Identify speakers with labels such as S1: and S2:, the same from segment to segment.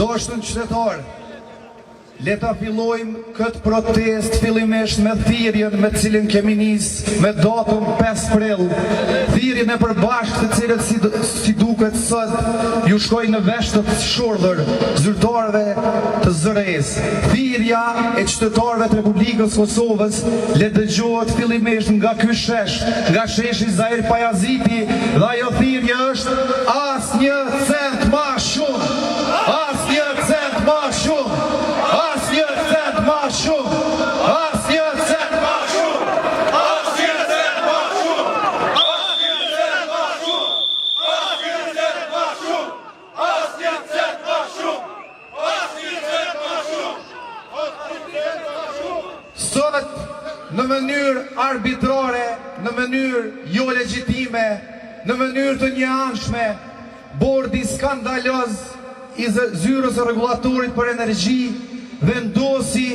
S1: Doshtën qytetar, le ta fillojmë këtë protest fillimisht me thirrjen me cilën kemi nisë me datën 5 prill. Thirrjen e përbashkët të cilët si duket sot ju shkojnë në vesh të shurdhër zyrtarëve të ZRE-s. Thirrja e qytetarëve të Republikës Kosovës le dëgjohet fillimisht nga ky shesh, nga sheshi Zahir Pajaziti, dhe ajo thirrje është asnjë cent më shumë, asnjë cent më shumë. Sot, në mënyrë arbitrare, në mënyrë jo legjitime, në mënyrë të njëanshme, bordi skandaloz i zyrës së rregullatorit për energji vendosi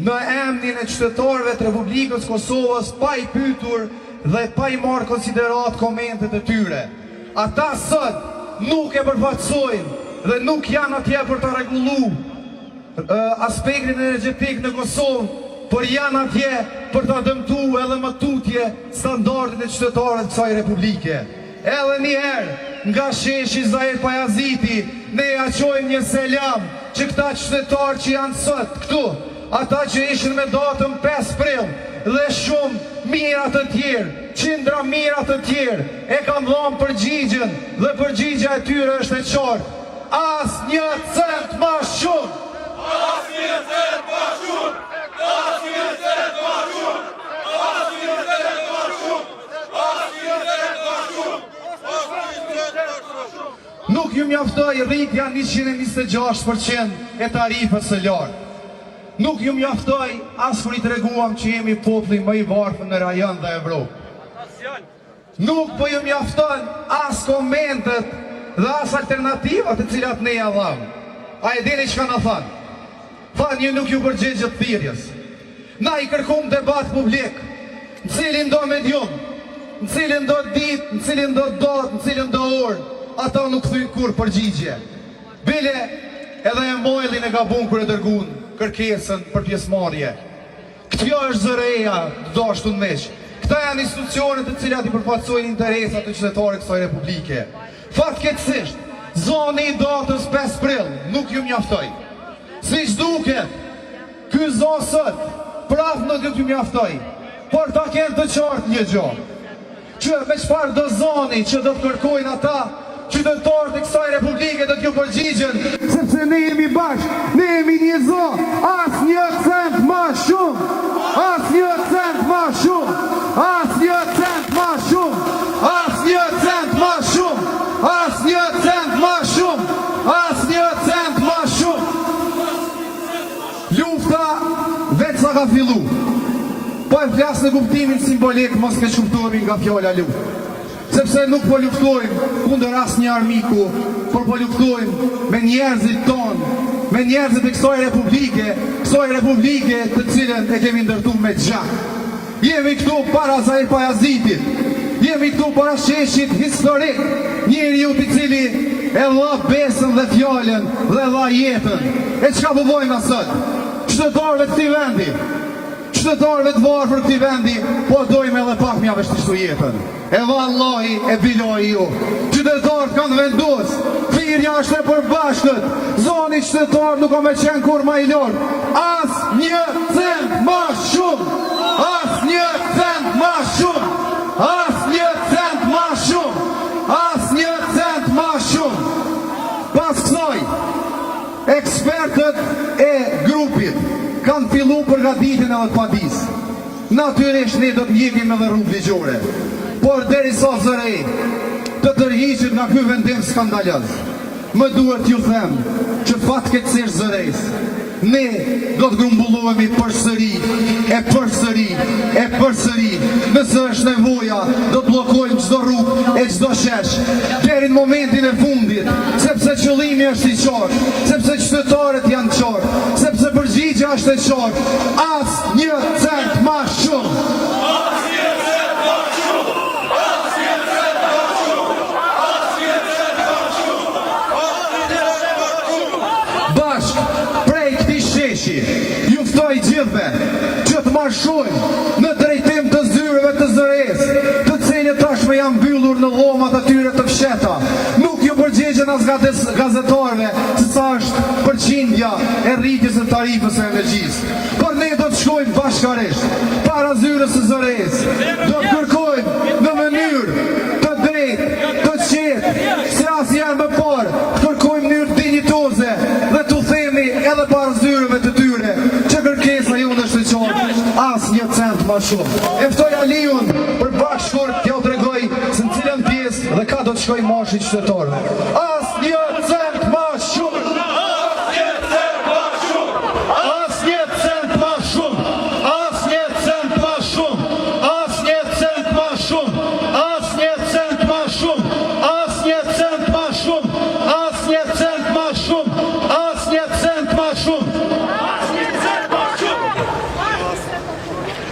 S1: në emrin e qytetarëve të Republikës Kosovës pa i pyetur dhe pa i marrë konsiderat komentet e tyre. Ata sot nuk e përfaqësojnë dhe nuk janë atje për të rregulluar aspektin energjetik në Kosovë, por janë atje për të dëmtuar edhe më tutje standardet e qytetarëve të kësaj republike. Edhe një herë, nga sheshi Zahir Pajaziti, ne ja qojmë një selam që këta qytetarë që janë sot këtu, ata që ishin me datën 5 prill dhe shumë mirat të tjerë, qindra mirat të tjerë, e kam dhënë përgjigjen dhe përgjigja e tyre është e qartë. Asnjë cent më shumë! Asnjë cent më shumë! Asnjë cent më shumë! Asnjë cent më shumë! Asnjë cent më shumë! Nuk ju mjaftoi rritja 126% e tarifës së lartë. Nuk ju mjaftoi as kur I treguam që jemi populli më I varfër në rajon dhe Evropë. Nuk po ju mjafton as komentet dhe as alternativat të cilat ne ja dhamë. A e dini çka na thanë? Thanë ju nuk ju përgjigjet thirrjes. Na I kërkuam debat publik, në cilin do medium, në cilin do ditë, në cilin do datë, në cilin do orë, ata nuk thujnë kur përgjigje. Bile edhe e mojlin e gabun kër e dërgun kërkesën për pjesëmarrje. Kjo është ZRE-ja, dashtun meq. Këta janë institucionet të cilat I përfaqësojnë interesat të qytetarit kësaj republike. Fatkeqësisht, zoni I datës 5 prill nuk ju mjaftoi. Siç duket, ky zonë sot prap nuk ju mjaftoi, por ta kenë të qartë një gjë, që me çfarë do zoni që do të kërkojnë ata qytetarët e kësaj republike do t'ju përgjigjen, sepse ne jemi bashkë, ne jemi një zonë, asnjë cent më shumë, asnjë cent më shumë, asnjë cent më shumë, asnjë cent më shumë, asnjë cent më shumë, asnjë cent më shumë. Lufta vetë sa ka fillu. Po e flas në kuptimin simbolik, mos ke kuptuemi nga fjala luftë. Sepse nuk po luftojmë kundër asnjë armiku, por po luftojmë me njerëzit tonë, me njerëzit e kësaj republike të cilën e kemi ndërtuar me gjak. Jemi këtu para Zahir Pajazitit, jemi këtu para sheshit historik, njeriu I cili e dha besën dhe fjalën dhe dha jetën. E çka po bojmë sot? Qytetarëve të këtij vendi, qytetarëve të varfër këtij vendi, po dojmë edhe pak mja vështirësu jetën. E vallahi e billahi ju. Qytetarët kanë vendos, thirrja është e përbashkët, zoni qytetar nuk ka me qenë kur më I lartë. Asnjë cent më shumë, asnjë cent më shumë, asnjë cent më shumë, asnjë cent më shumë. Pas kësaj, ekspertët e grupit kanë fillu përgatitjen e të padis. Natyrisht ne do të ndjekim edhe rrugë ligjore. Por derisa ZRE të tërhiqet nga ky vendim skandaloz, më duhet ju them që fatkeqësisht ZRE-s ne do të grumbullohemi përsëri, nëse është nevoja, do të bllokojmë çdo rrugë e çdo shesh deri në momentin e fundit, sepse qëllimi është I qartë, sepse qytetarët janë qartë, sepse përgjigja është e qartë, asnjë cent më shumë. qeta. Nuk ju përgjigjen as gazetarëve se sa është përqindja e rritjes së tarifës së energjisë. Por ne do të shkojmë bashkarisht para zyrës së zëres. Do të kërkojmë në mënyrë të drejtë, të qetë, se asnjëherë më parë, kërkojmë mënyrë dinjitoze dhe t'u themi edhe para zyrëve të tyre që kërkesa jonë është e qartë, asnjë cent më shumë. E ftoj Aliun për bashkur t'ja u tregoj se në cilën pjesë dhe ka do të shkoj marshi qytetarëve. Asnjë cent më shumë.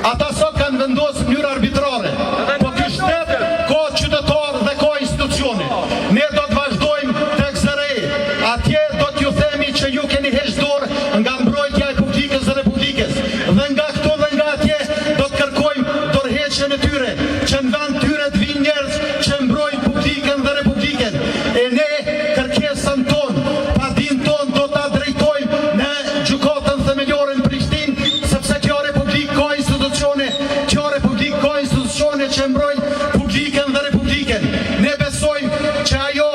S2: Ata sot kanë vendosur mënyrë arbitrare, po ky shtet ka qytetarë dhe ka institucione. Ne do të vazhdojmë tek zëri. Atje do t'ju themi që ju keni heqë dorë nga mbrojtja e publikës dhe republikës. Dhe nga këto dhe nga atje do të kërkojmë dorëheqjen e tyre, që në vend tyre të vinë njerëz që mbrojnë publikën dhe republikën. E ne kërkesën tonë, padin tonë do ta drejtojmë në gjykatën themelore në Prishtinë, sepse kjo republikë ka institucione që mbrojnë publikën dhe republikën. Ne besojmë që ajo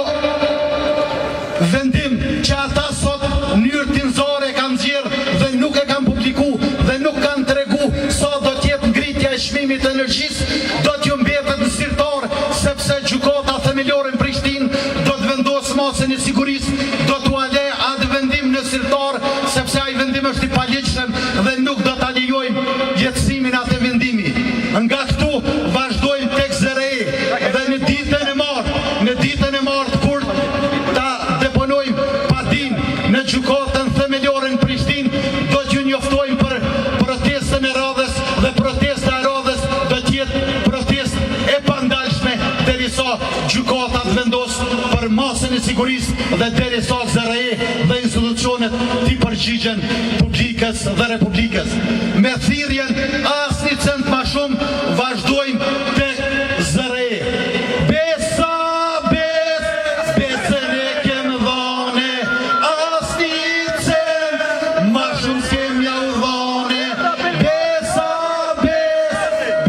S2: vendim që ata sot mënyrë tinzore kanë nxjerrë dhe nuk e kanë publiku dhe nuk kanë tregu sa do t'jetë ngritja e çmimit të energjisë, do t'ju mbetet në sirtar, sepse gjykata themelore në Prishtinë do të vendosë masën e sigurisë, do t'u ale atë vendim në sirtar, sepse ai vendim është i paligjshëm dhe nuk do ta lejojmë jetësimin atë vendimi. Nga këtu vazhdojmë tek zëri dhe në ditën e martë kur ta deponojmë padin në gjykatën themelore në Prishtinë, do t'ju njoftojmë për protestën e radhës dhe protesta e radhës do t'jetë protestë e pandalshme derisa gjykata të vendos për masën e sigurisë dhe derisa zëri dhe institucionet t'i përgjigjen publikës dhe republikës. Me thirrjen asnjë cent më shumë vazhdojmë tek zëri. Besën e kem dhone, asnjë cent më shumë s'kem ja u dhone.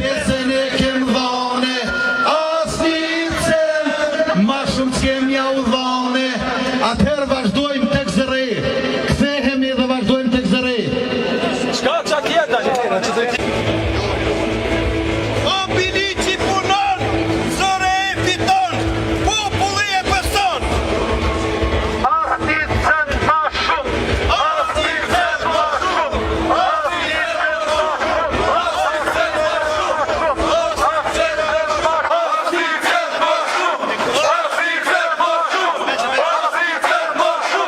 S2: Besën e kem dhone, asnjë cent më shumë s'kem ja u dhone. Atëherë vazhdojmë tek zëri. Kthehemi dhe vazhdojmë tek zëri.
S3: Çka tjetër?
S4: Abilici punon, zëre e fiton, populli e beson.
S2: Asnjë cent më shumë, asnjë cent më shumë, asnjë cent më shumë,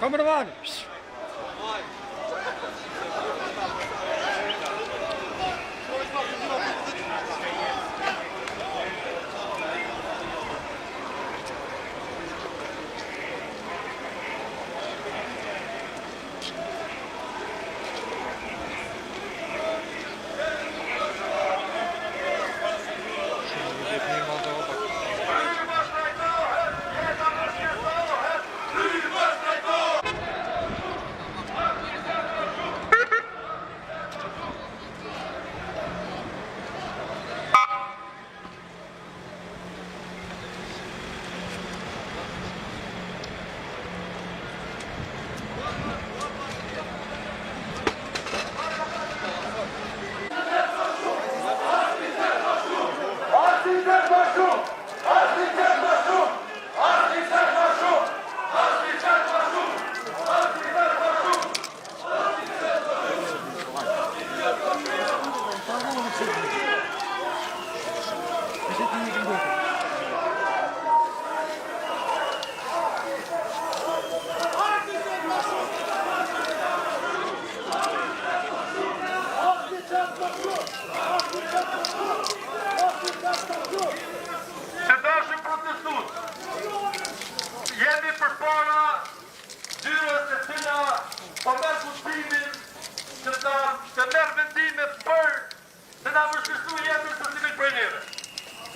S3: Kameraman!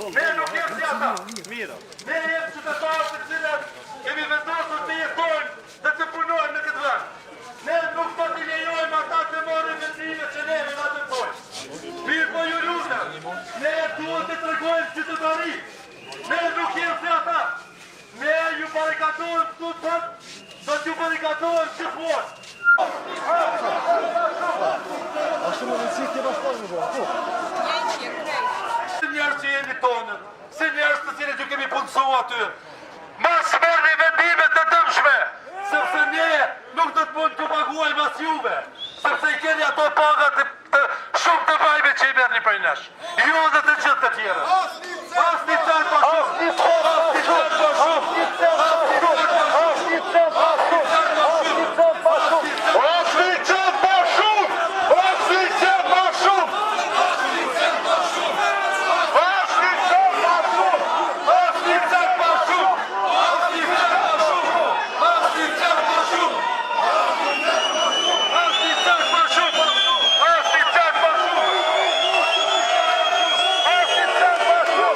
S4: Ne nuk jetë si ata. Ne jetë qytetarë të cilët kemi vendosur të jetojnë dhe të punojnë në këtë vend. Ne nuk do t'i lejojmë ata të marrin vendime që ne na dëmtojnë. Mirë po ju lutem, ne duhet të tregojmë qytetari. Ne nuk jemi si ata. Ne ju barrikadojmë këtu tot, do t'ju barrikadojmë gjithmonë. Si njerës që jeni tonët, si njerës të cilët ju kemi punësu aty, mas merrni vendime të dëmshme, sepse ne nuk do të mund të paguaj mas juve, sepse i keni ato pagat të shumë të vajme që i merrni për nesh. Ju dhe të gjithë të tjere. Asni cent pa shumë. Asni cent pa shumë. Asni cent pa shumë. Asni cent pa shumë. Asni cent pa shumë. Asni cent pa shumë. Asni cent pa shumë. Asni cent pa shumë.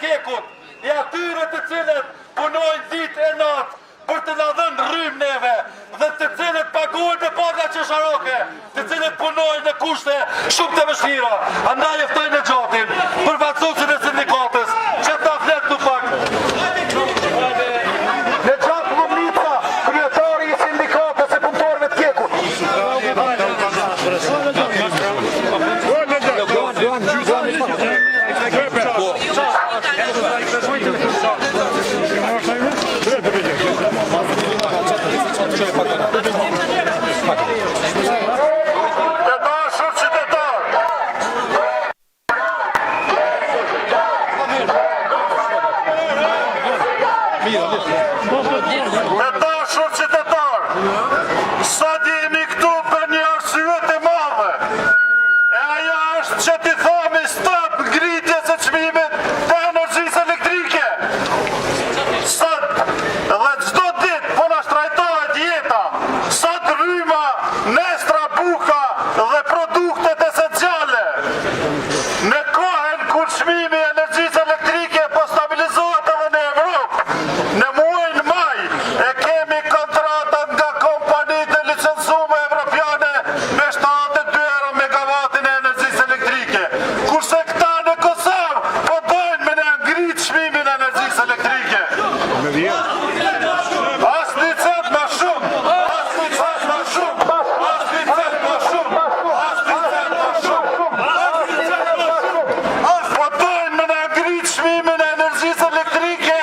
S4: Kekut, i atyre të cilët punojnë ditë e natë për të na dhënë rrymë neve, dhe të cilët paguajnë në paga qesharoke, të cilët punojnë në kushte shumë të vështira. Andaj ftoj në gjatin për vacutësin e sindikatës që ta flet në pak. Në gjatë Lumnica, kryetari i sindikatës e punëtorëve të Kekut. Të dashur qytetar, sot jemi këtu për një arsye të madhe. E ajo është që t'i themi stop ngritjes së çmimit të energjisë elektrike. Sot dhe çdo ditë po na shtrajtohet jeta. Sot rryma, nestra buka dhe produktet esenciale. Në kohën kur çmimi i energjisë elektrike po stabilizohet edhe në Evropë, në muajin maj e kemi kontratat nga kompanitë e licencuara evropiane me 72 euro megavatin e energjisë elektrike. Kurse këta në Kosovë po dojnë me në ngrit çmimin e energjisë elektrike. As një cent ma shumë, as një cent ma shumë, as një cent ma shumë, as një cent ma shumë, as një cent ma shumë. Po dojnë me në ngrit çmimin e energjisë elektrike,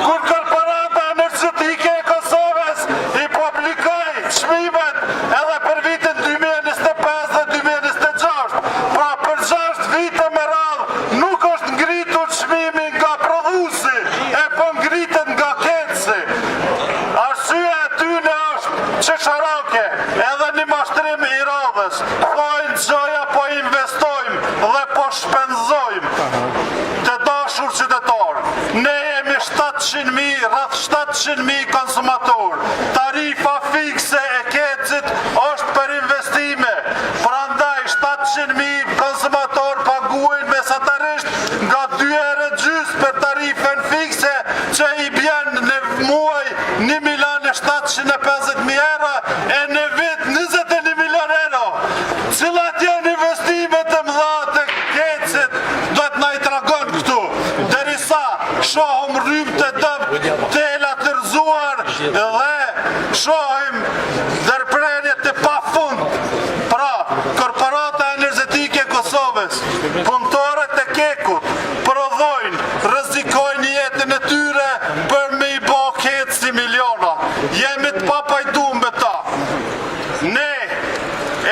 S4: kur korporata energjetike e Kosovës i publikoi çmimet edhe për vitin 2025 dhe 2026. Pra për 6 vite me radhë nuk është ngritur çmimi nga prodhuesi, e po ngritet nga ketësi. Arsyeja e tyne është qesharoke, edhe një mashtrim i radhës. Thojnë gjoja po investojmë dhe po shpenzojmë. Të dashur qytetar, ne jemi 700.000, rreth 700.000 konsumator. Tarifa fikse e kecit është për investime. Prandaj 700.000 konsumator paguajnë mesatarisht nga 2,5 për tarifën fikse që i bjen në muaj 1.750.000 euro e në vit 21 milion euro. Cilat janë investimet e mëdha të kecit, do të na i tregon këtu. Derisa shohim rrymë të dëmë, tela të rëzuar dhe shohim ndërprerje të pafund. Pra, korporata energjetike e Kosovës, punëtorët e Kekut, prodhojnë, rrezikojnë jetën e tyre për me i bë keci miliona. Jemi të papajtuar me ta. Ne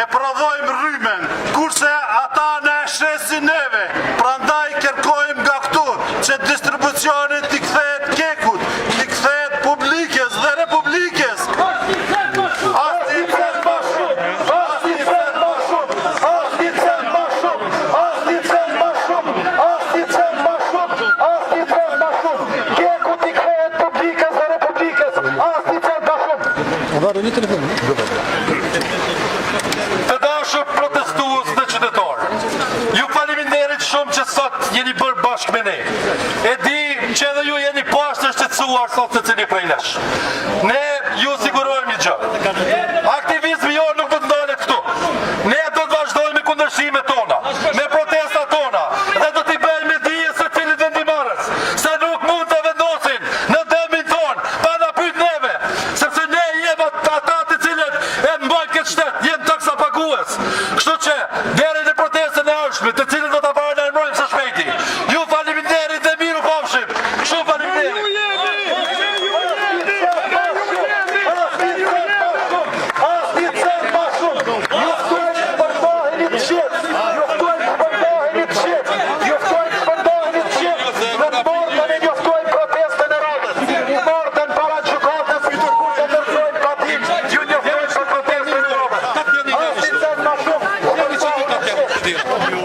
S4: e prodhojmë rrymen, kurse ata ne shesin neve. Prandaj kërkojmë nga këtu që distribucionit t'i kthehet Kekut, t'i kthehet publikes dhe republikes. Të dashur protestues dhe qytetarë, ju faleminderit shumë që sot jeni bërë bashkë me ne. E di që edhe ju jeni pashtë shqetësuar sot se cili prej nesh. Ne ju sigurojmë një gjë. Aktivizmi jo nuk do të ndalet këtu. Ne do të vazhdojmë me kundërshimet tona, me protestat tona, dhe do t'i bëjmë me dije se cilit vendimarrës, se nuk mund të vendosin në dëmin ton pa na pyet neve, sepse ne jemi ata të cilët e mbajnë këtë shtet, jemi taksa pagues. Kështu që deri në protestën e ardhshme, të cilët do ta paralajmërojmë së shpejti. Ju faleminderit dhe miru pafshim. Shumë faleminderit.
S2: Thank you.